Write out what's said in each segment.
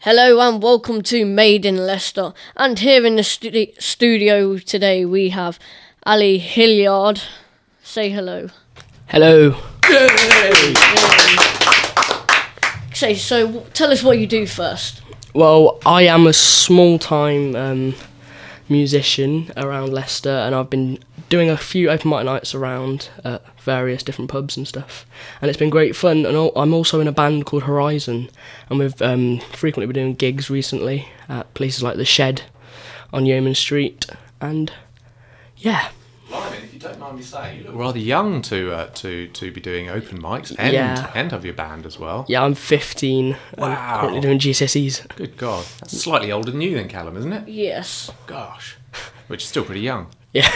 Hello and welcome to Made in Leicester, and here in the studio today we have Ali Hillyard. Say hello. Hello. Okay, so tell us what you do first. Well, I am a small-time musician around Leicester, and I've been doing a few open mic nights around at various different pubs and stuff, and it's been great fun. And I'm also in a band called Horizon, and we've frequently been doing gigs recently at places like The Shed on Yeoman Street, and yeah. Blimey, if you don't mind me saying, you look rather young to be doing open mics and have your band as well. Yeah, I'm 15. Wow. I'm currently doing GCSEs. Good God, that's slightly older than you then, Callum, isn't it? Yes. Gosh, which is still pretty young. Yeah.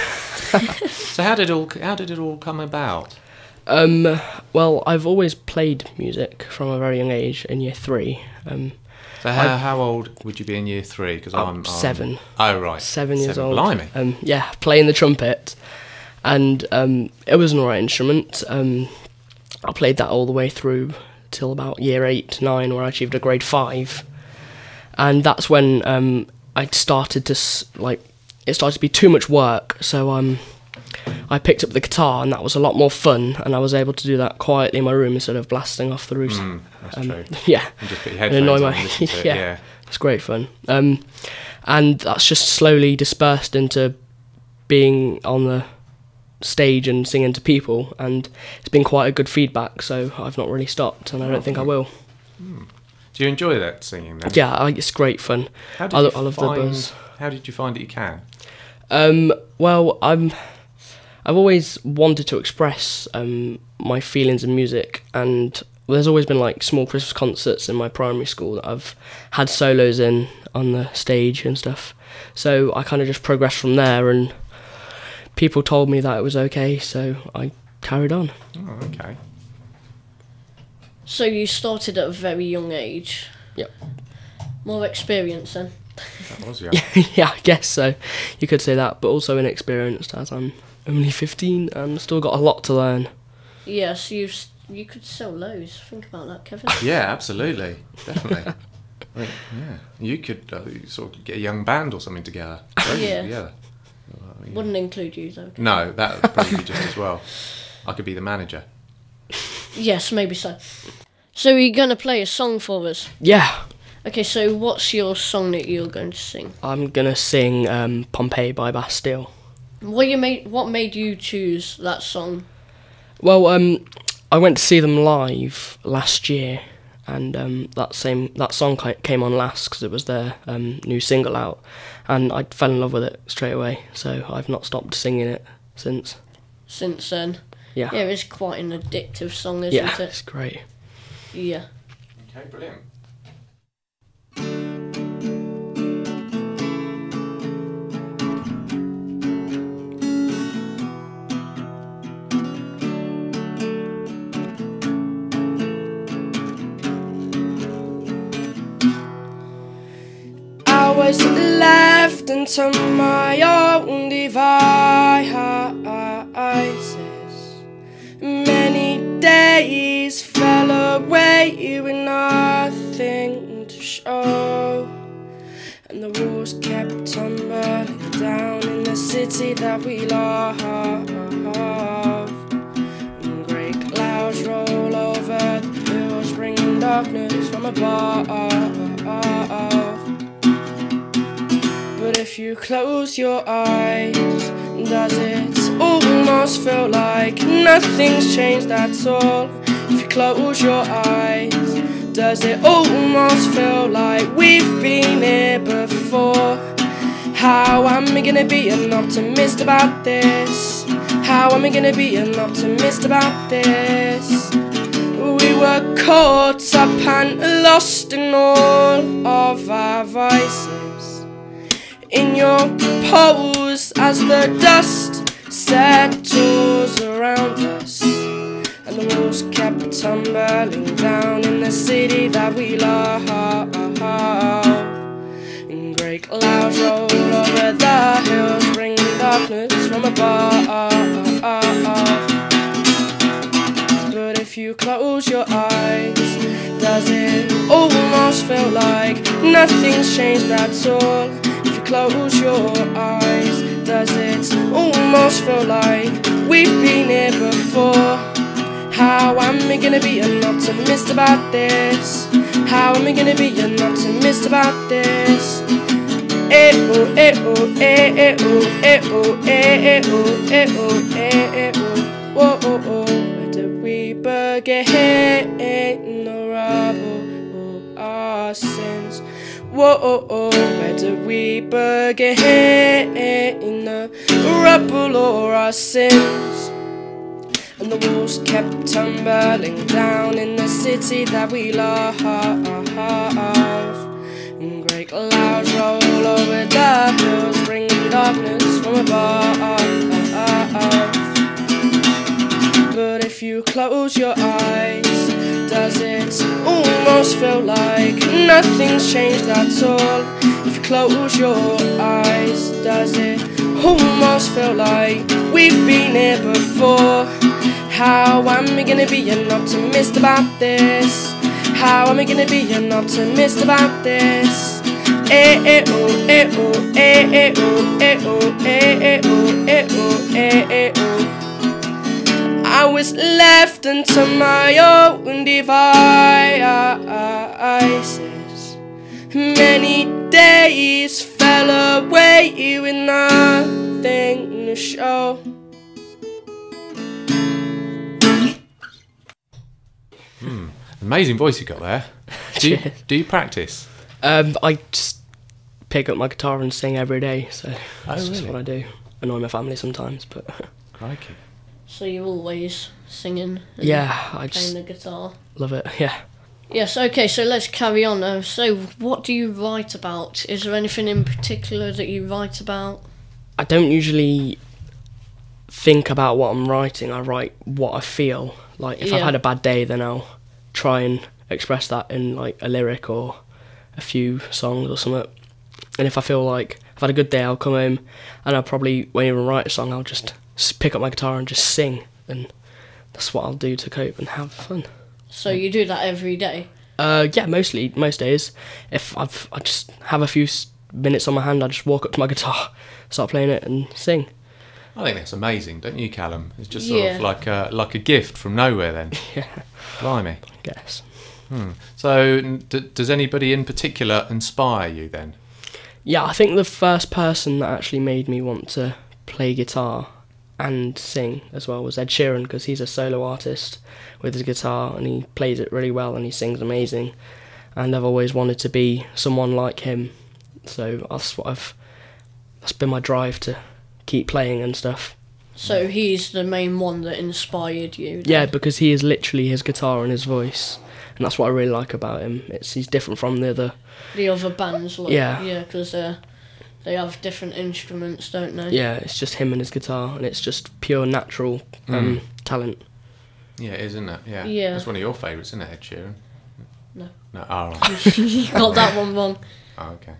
So how did it all come about? Well, I've always played music from a very young age in year 3. So how old would you be in year 3? Because I'm 7. Oh right, 7 years old. Blimey. Yeah, playing the trumpet, and it was an alright instrument. I played that all the way through till about year 8, 9, where I achieved a grade 5, and that's when I started to it started to be too much work. So I picked up the guitar, and that was a lot more fun, and I was able to do that quietly in my room instead of blasting off the roof. That's true. Yeah. And just put your headphones on and listen to it. Yeah, it's great fun. And that's just slowly dispersed into being on the stage and singing to people, and it's been quite a good feedback, so I've not really stopped, and I don't think I will. Do you enjoy that singing then? Yeah, it's great fun. I love the buzz. How did you find that you can? Well, I've always wanted to express my feelings in music, and there's always been like small Christmas concerts in my primary school that I've had solos in on the stage and stuff. So I kind of just progressed from there, and people told me that it was okay, so I carried on. Oh, okay. So you started at a very young age. Yep. More experience then. That was young. Yeah, I guess so. You could say that, but also inexperienced, as I'm only 15 and still got a lot to learn. Yes, you could sell loads. Think about that, Kevin. Yeah, absolutely, definitely. Yeah, you could sort of get a young band or something together. Yeah. Yeah. Wouldn't include you though. No, that would probably be just as well. I could be the manager. Yes, maybe so. So are you going to play a song for us? Yeah. Okay, so what's your song that you're going to sing? I'm going to sing Pompeii by Bastille. What made you choose that song? Well, I went to see them live last year, and that song came on last because it was their new single out, and I fell in love with it straight away, so I've not stopped singing it since. Since then? Yeah. Yeah, it's quite an addictive song, isn't it? Yeah, it's great. Yeah. Okay, brilliant. I was left into my own devices. Many days fell away with nothing to show, and the walls kept on burning down in the city that we love. And grey clouds roll over the hills, bringing darkness from above. But if you close your eyes, does it almost feel like nothing's changed at all? If you close your eyes, does it almost feel like we've been here before? How am I gonna be an optimist about this? How am I gonna be an optimist about this? We were caught up and lost in all of our vices, in your pose as the dust settles around us, and the walls kept tumbling down in the city that we love. And grey clouds roll over the hills, bringing darkness from above. But if you close your eyes, does it almost feel like nothing's changed at all. If you close your eyes, does it almost feel like we've been here before? How am I gonna be an optimist about this? How am I gonna be an optimist about this? Eh oh, eh oh, eh eh oh, eh oh, eh eh oh, eh oh, eh eh oh. Whoa, oh, oh. Where did we begin? In the rubble of our sins. Whoa, oh, oh. Where did we begin? In the rubble of our sins. And the walls kept tumbling down in the city that we love. And great clouds roll over the hills, bringing darkness from above. But if you close your eyes, does it almost feel like nothing's changed at all? If you close your eyes, does it almost feel like we've been here before? How am I gonna be an optimist about this? How am I gonna be an optimist about this? Eh eh oh, eh oh, eh eh oh, eh oh, eh eh oh, eh oh, eh eh oh. I was left unto my own devices. Many days fell away with nothing to show. Amazing voice you got there. Do you practice? I just pick up my guitar and sing every day, so that's just really? what I do. Annoy my family sometimes, but Crikey. So you're always singing and yeah, I playing just the guitar. love it. Yeah. Yes, okay, so let's carry on. So what do you write about? Is there anything in particular that you write about? I don't usually think about what I'm writing. I write what I feel. Like if I've Yeah. had a bad day, then I'll try and express that in like a lyric or a few songs or something. And if I feel like I've had a good day, I'll come home and I probably won't even write a song. I'll just pick up my guitar and just sing, and that's what I'll do to cope and have fun. So you do that every day? Yeah, most days. If I just have a few minutes on my hand, I just walk up to my guitar, start playing it, and sing. I think that's amazing, don't you, Callum? It's just sort Yeah. of like a gift from nowhere then. Yeah, Blimey. I guess. So does anybody in particular inspire you then? Yeah, I think the first person that actually made me want to play guitar and sing as well was Ed Sheeran, because he's a solo artist with his guitar and he plays it really well and he sings amazing, and I've always wanted to be someone like him, so that's been my drive to keep playing and stuff. So he's the main one that inspired you? Yeah, because he is literally his guitar and his voice, and that's what I really like about him. He's different from the other bands, like, Yeah. because they have different instruments, don't they? Yeah, it's just him and his guitar, and it's just pure natural talent. Yeah, it is, isn't it? Yeah. Yeah. That's one of your favourites, isn't it, Ed Sheeran? No. No. Oh, right. You got that one wrong. Oh, okay.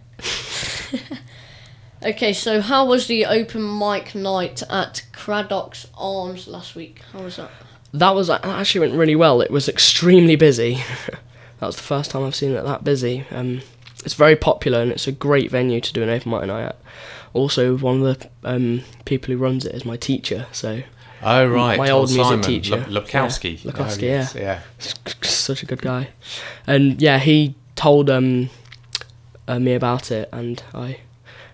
Okay, so how was the open mic night at Craddock's Arms last week? How was that? That actually went really well. It was extremely busy. That was the first time I've seen it that busy. It's very popular and it's a great venue to do an open mic night at. Also, one of the people who runs it is my teacher, so... Oh, right. My old music Simon teacher. Lukowski. Yeah, Lukowski, yes, yeah. Such a good guy. And yeah, he told me about it, and I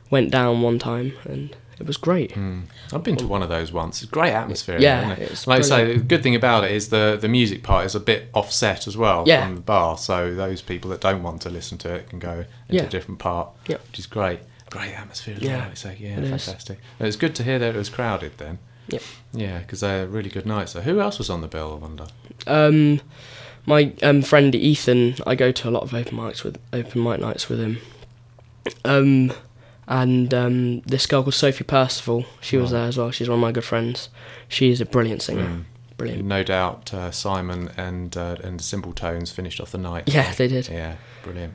went down one time, and it was great. I've been to one of those once. It's a great atmosphere. Yeah, isn't it? it's Like I say, brilliant. the good thing about it is the music part is a bit offset as well Yeah. from the bar. So those people that don't want to listen to it can go into Yeah. a different part, Yep. which is great. Great atmosphere as Yeah, well. It's like, yeah, it is. fantastic. And it's good to hear that it was crowded then. Yep. Yeah, because they're really good nights. So who else was on the bill, I wonder? My friend Ethan, I go to a lot of open mic nights with him. And this girl called Sophie Percival, she was there as well. She's one of my good friends. She is a brilliant singer. Brilliant. No doubt Simon and Simple Tones finished off the night. Yeah, they did. Yeah, brilliant.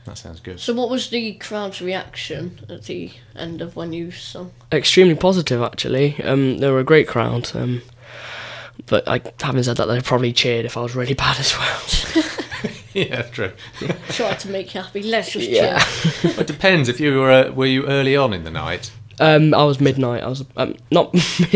That sounds good. So what was the crowd's reaction at the end of when you sung? Extremely positive, actually. They were a great crowd. But having said that, they probably cheered if I was really bad as well. Yeah, true. Try to make you happy. Let's just Yeah. It depends. If you were you early on in the night? I was midnight. I was not.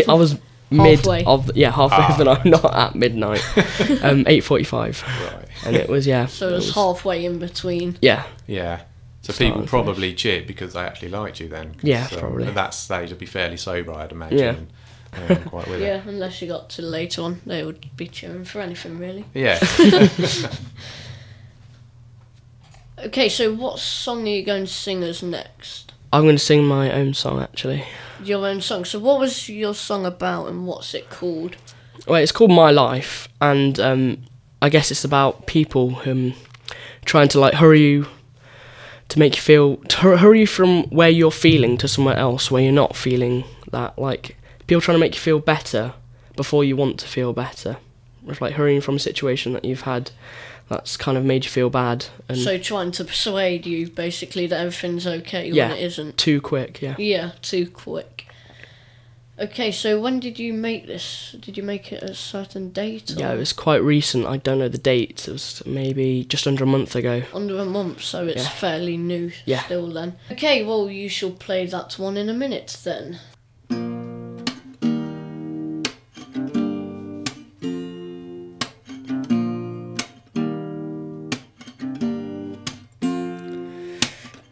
I was mid Halfway. of halfway of the night, not at midnight. 8:45. Right. And it was So it was halfway in between. Yeah. Yeah. So Start people and probably cheered because they actually liked you then. Yeah, So probably. At that stage, it'd be fairly sober, I'd imagine. Yeah. And, quite with Yeah, it. unless you got to later on, they would be cheering for anything really. Yeah. Okay, so what song are you going to sing us next? I'm going to sing my own song actually. Your own song. So what was your song about and what's it called? Well, it's called My Life, and I guess it's about people trying to like hurry you to make you feel hurry you from where you're feeling to somewhere else where you're not feeling that. Like people trying to make you feel better before you want to feel better. It's like hurrying from a situation that you've had that's kind of made you feel bad. And So trying to persuade you basically that everything's okay yeah, when it isn't. too quick. Yeah. Yeah, too quick. Okay, so when did you make this? Did you make it at a certain date? Or Yeah, it was quite recent. I don't know the date. It was maybe just under a month ago. under a month, so it's Yeah. fairly new Yeah. still then. Okay, well you shall play that one in a minute then.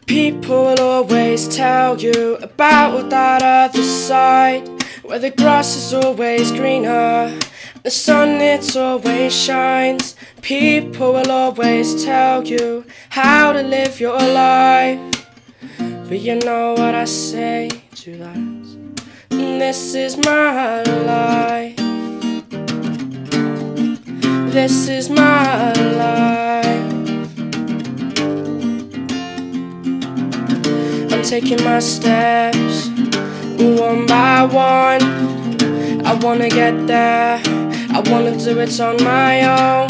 People will always tell you about that other side, where the grass is always greener, the sun it always shines. People will always tell you how to live your life, but you know what I say to that? This is my life. This is my life. I'm taking my steps one by one. I wanna get there, I wanna do it on my own,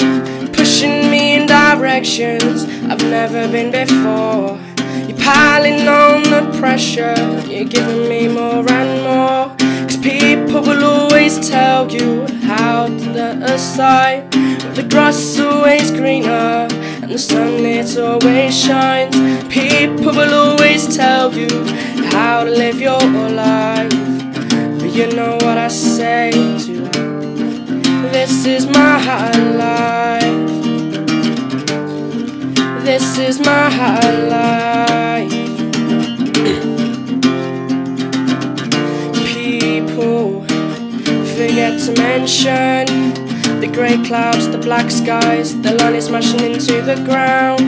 pushing me in directions I've never been before. You're piling on the pressure, you're giving me more and more, 'cause people will always tell you how to the other side, where the grass is always greener and the sun it always shines. People will always tell you how to live your life, but you know what I say to that? This is my life. This is my life. People forget to mention the grey clouds, the black skies, the line is smashing into the ground,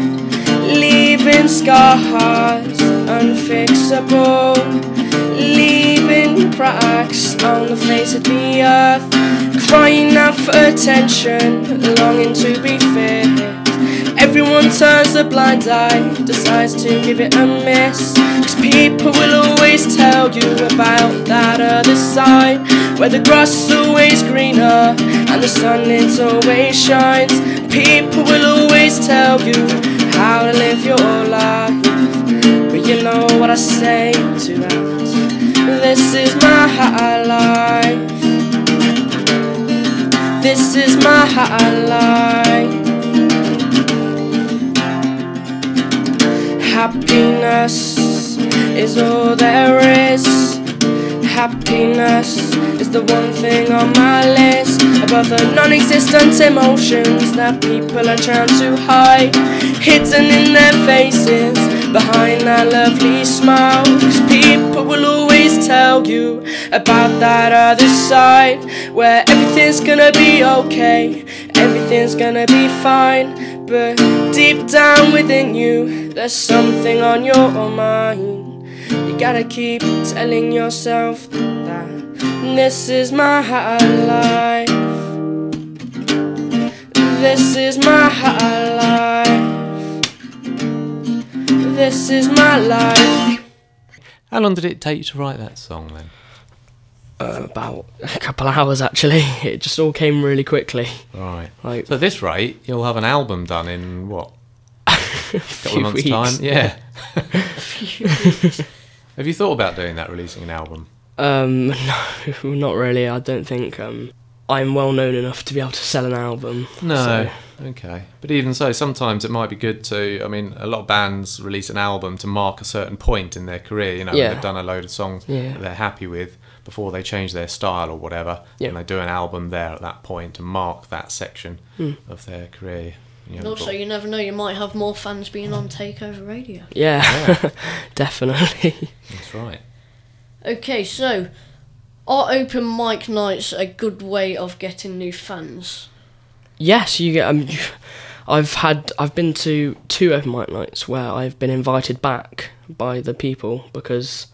leaving scars unfixable, leaving cracks on the face of the earth, crying out for attention, longing to be fixed. Everyone turns a blind eye, decides to give it a miss, 'cause people will always tell you about that other side, where the grass is always greener and the sun it always shines. People will always tell you how to live your life, but you know what I say to that? This is my life. This is my life. Happiness is all there is. Happiness is the one thing on my list, above the non-existent emotions that people are trying to hide, hidden in their faces, behind that lovely smile. 'Cause people will always tell you about that other side, where everything's gonna be okay, everything's gonna be fine, but deep down within you, there's something on your mind. You gotta keep telling yourself that this is my life. This is my life. This is my life. How long did it take you to write that song then? About a couple of hours actually. It just all came really quickly. Right. Like So at this rate, you'll have an album done in what? a Couple few of months' weeks. time? Yeah. Have you thought about doing that, releasing an album? No, not really. I don't think. I'm well known enough to be able to sell an album. No. So. Okay. But even so, sometimes it might be good to, I mean, a lot of bands release an album to mark a certain point in their career, you know, when they've done a load of songs that they're happy with before they change their style or whatever, and they do an album there at that point to mark that section of their career. And also, you never know, you might have more fans being on Takeover Radio. Yeah. Definitely. That's right. Okay, so are open mic nights a good way of getting new fans? Yes, you get. I've been to 2 open mic nights where I've been invited back by the people because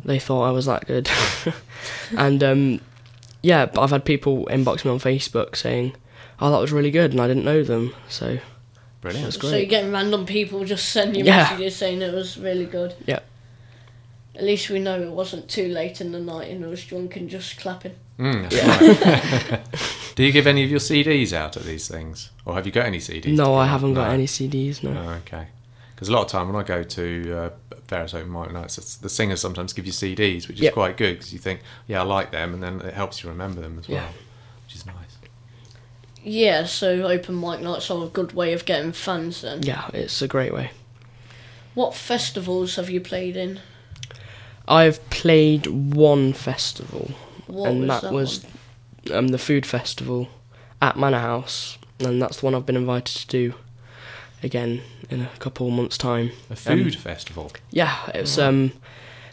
they thought I was that good, and but I've had people inbox me on Facebook saying, "Oh, that was really good," and I didn't know them, so brilliant. That's great. So you're getting random people just sending you messages saying it was really good. Yeah. At least we know it wasn't too late in the night and I was drunk and just clapping. That's right. Do you give any of your CDs out at these things? Or have you got any CDs? No, I haven't got any CDs, no. Oh, okay. Because a lot of time when I go to various open mic nights, the singers sometimes give you CDs, which is quite good because you think, I like them, and then it helps you remember them as well, which is nice. Yeah, so open mic nights are a good way of getting fans then. Yeah, it's a great way. What festivals have you played in? I've played one festival, That was the food festival at Manor House, and that's the one I've been invited to do again in a couple of months' time. A food festival? Yeah, it's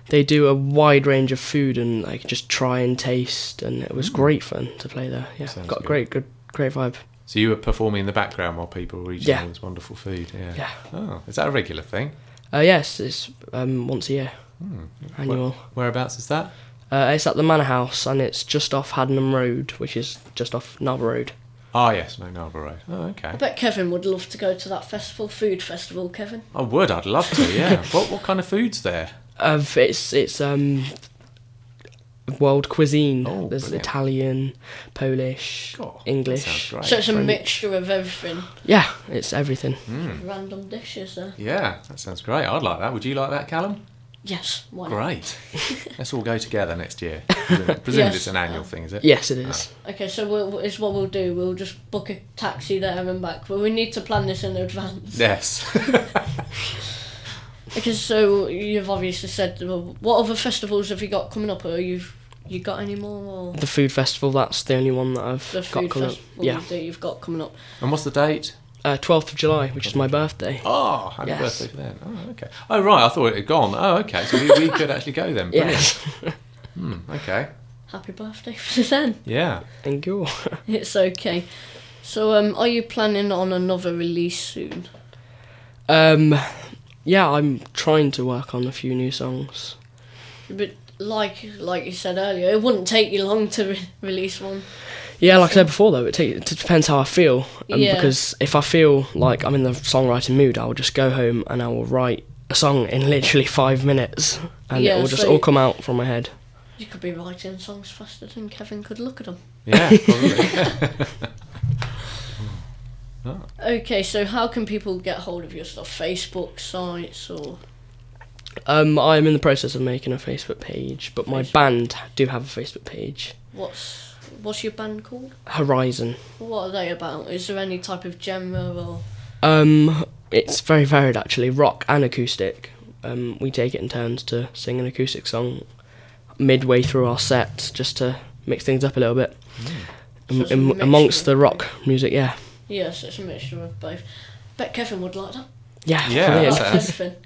they do a wide range of food and like just try and taste, and it was great fun to play there. Yeah, got good. great vibe. So you were performing in the background while people were eating all this wonderful food? Yeah. Oh, is that a regular thing? Yes, it's once a year. Annual. Whereabouts is that? It's at the Manor House, and it's just off Haddenham Road, which is just off Narber Road. Oh yes, no, Narber Road. Oh, okay. I bet Kevin would love to go to that food festival, Kevin. I would, I'd love to, yeah. What kind of food's there? It's world cuisine. Oh, there's brilliant. Italian, Polish, that English. sounds great. So it's a mixture of everything. Yeah, it's everything. Random dishes there. Yeah, that sounds great. I'd like that. Would you like that, Callum? Yes, why not? Great. Let's all go together next year. Presumably it's an annual thing, is it? Yes, it is. Okay, so it's what we'll do. We'll just book a taxi there and back. But we need to plan this in advance. Yes. Okay, so you've obviously said, what other festivals have you got coming up? Or you got any more? Or? The food festival, that's the only one that I've got coming up. Yeah. You've got coming up. And what's the date? 12th of July, which is my birthday. Oh, happy birthday for then. Oh, okay. Oh, right, I thought it had gone. Oh, okay, so we could actually go then. Brilliant. Yes. Okay. Happy birthday for then. Yeah. Thank you. It's okay. So, are you planning on another release soon? Yeah, I'm trying to work on a few new songs. But like you said earlier, it wouldn't take you long to release one. Yeah, like I said before though, it depends how I feel. Because if I feel like I'm in the songwriting mood, I'll just go home and I will write a song in literally 5 minutes, and it will just all come out from my head. You could be writing songs faster than Kevin could look at them. Yeah, probably. Oh. Okay, so how can people get hold of your stuff? Facebook sites or? I'm in the process of making a Facebook page, but my band do have a Facebook page. What's your band called? Horizon. What are they about? Is there any type of genre or? It's very varied actually, rock and acoustic. We take it in turns to sing an acoustic song midway through our set, just to mix things up a little bit. Amongst the rock music, yeah. Yes, it's a mixture of both. Bet Kevin would like that. Yeah,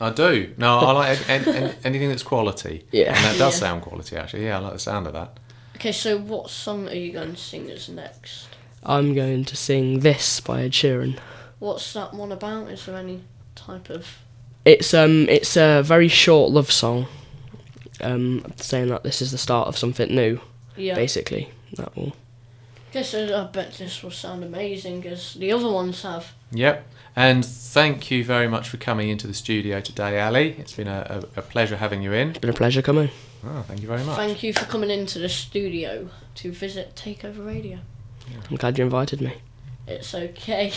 I do. No, I like anything that's quality. Yeah. And that does sound quality, actually. Yeah, I like the sound of that. Okay, so what song are you going to sing as next? I'm going to sing This by Ed Sheeran. What's that one about? Is there any type of... It's a very short love song, saying that this is the start of something new, basically. That will... Okay, so I bet this will sound amazing, as the other ones have. Yep. And thank you very much for coming into the studio today, Ali. It's been a pleasure having you in. It's been a pleasure coming. Oh, thank you very much. Thank you for coming into the studio to visit Takeover Radio. Yeah. I'm glad you invited me. It's okay.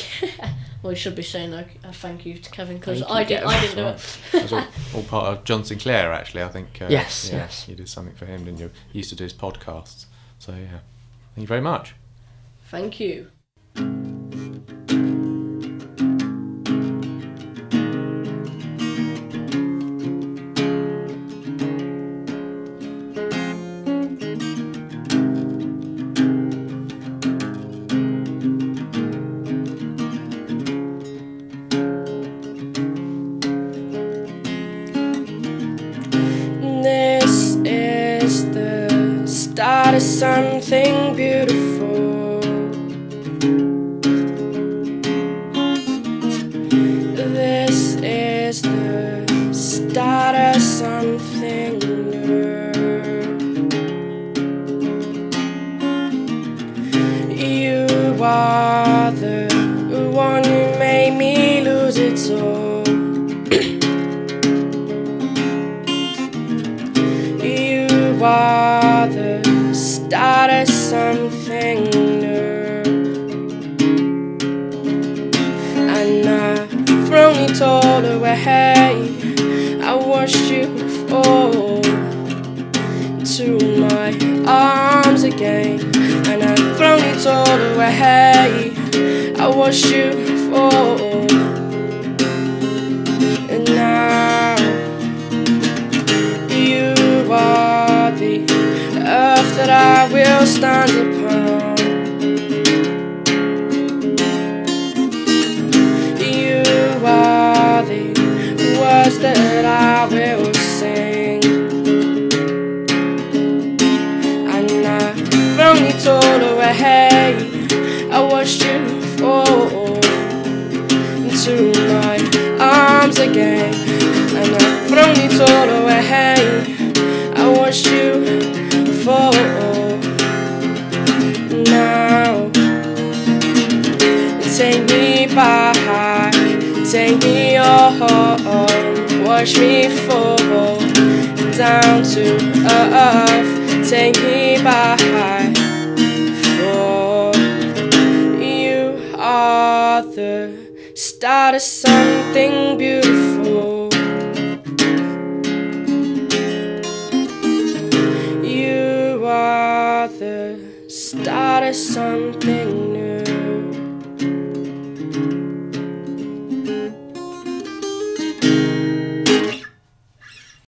Well, we should be saying a thank you to Kevin, because I didn't do it. It was all part of John Sinclair, actually, I think. Yes. You did something for him, didn't you? He used to do his podcasts. So, yeah. Thank you very much. Thank you. This is the start of something beautiful. This is the start of something new. You are the one who made me lose it all. You are the start of something new, and I've thrown it all away. I watched you fall to my arms again, and I've thrown it all away. I watched you fall, and now you are the earth that I will stand upon. You are the words that I will sing, and I've thrown it all away. I watched you fall into my arms again, and I've thrown it all away. I watched you fall. Now take me back, take me on, watch me fall down to earth. Take me back, for you are the start of something beautiful. You are the start of something new.